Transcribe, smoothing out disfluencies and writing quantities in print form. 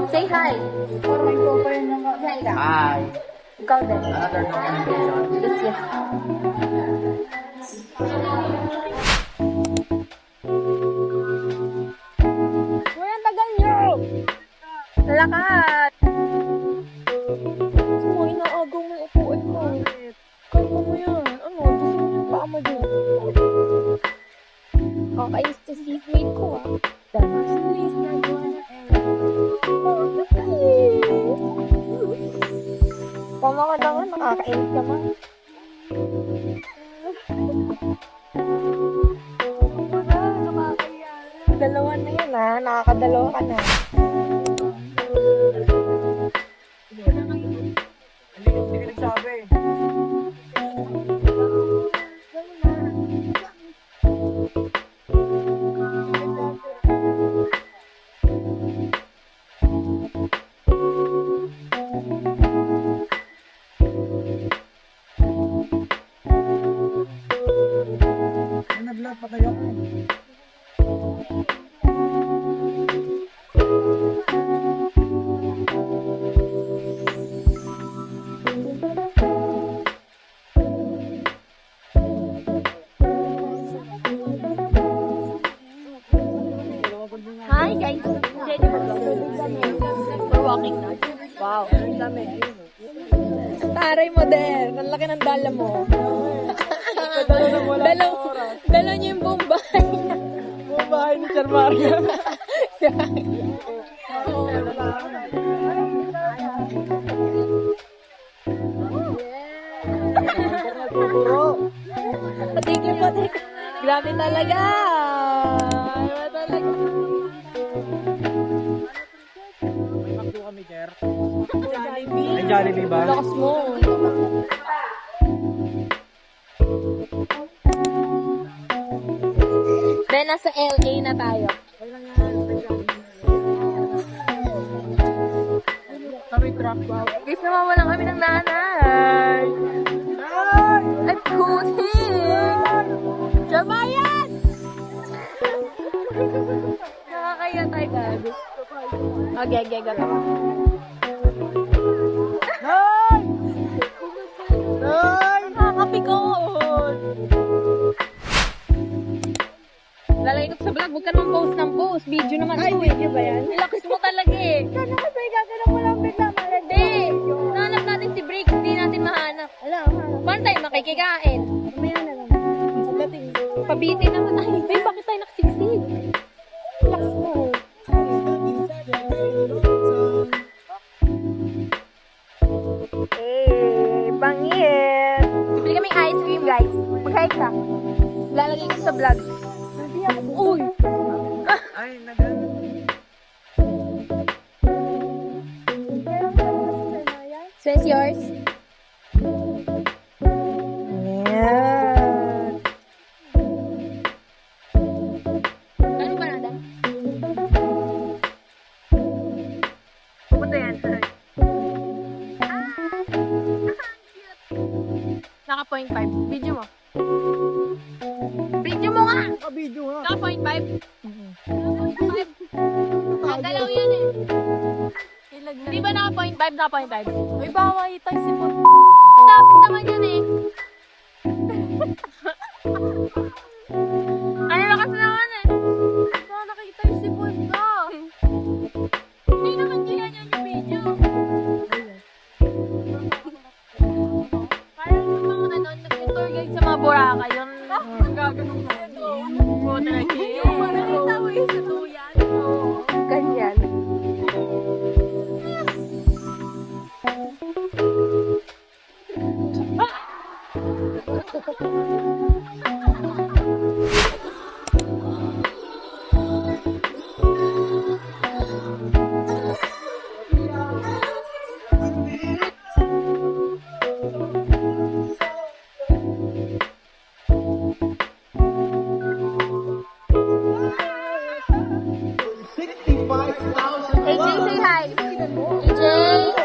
Say hi. Hi. Ikaw din. Another notification. Yes, yes. Uy, ang tagal nyo! Lakad! Gusto mo, inaagaw mo yung upuan mo. Kalma mo yan. Ano, gusto mo yung paa mo din. Kakainis sa seatmate ko, ah. Serious na gawa na tama ka na nga, nakakainis ka man. Dalawa na yan, ha? Nakakadalawa ka na. Hindi ka nagsabi. Nag-vlog pa tayo. Hi guys! We're walking now. Wow. Taray mo din. Ang laki ng dala mo. Dala niyo yung buong bahay niya. Buong bahay ni Sir Mario. Patigil. Grabe talaga. Grabe talaga. May makdo kami, Sir. May Jollibee ba? Lakas mo. Ben, nasa LA na tayo. Kami truck. Guys, nawawalan kami ng nanay. Ay, puting! Jamayan! Nakakaya tayo, gabi. Okay, gabi. Nay! Nay! Nakakapikon! Lalagay ko sa vlog, huwag ka naman post ng post. Video naman. Ay, video ba yan? Lakas mo talaga eh. Sana kasi gagawin mo lang bigla malandi. Nahanap natin si Break, hindi natin mahanap. Alam, mahanap. Paano tayo makikikain? Mamaya na lang. Pabitin naman. Ay, bakit tayo nakasiksik? Lakas mo. Bangin! Bibili kaming ice cream, guys. Mag-hike ka. Lalagay ko sa vlog. Uy! Ay, nagano. So, it's yours? Ayan. Ano ba nada? Pupunta yan. Naka 0.5. Video mo. Video mo nga! Ka-video nga. Naka 0.5. Ang galaw yan eh. Di ba naka 0.5? Naka 0.5. Uy, bawal tayo si Bon. Dapat naman yan eh. Ano lakas naman eh. Baka nakita yung si Bon ka. Hindi naman ganyan yan yung video. Parang yung mga ano, nag-tour guide sa mga Boracay. Yung nagaganong na yan. Oo, talaga. Yung parang kita mo yung sa tuyan. Ganyan. AJ, say hi. AJ.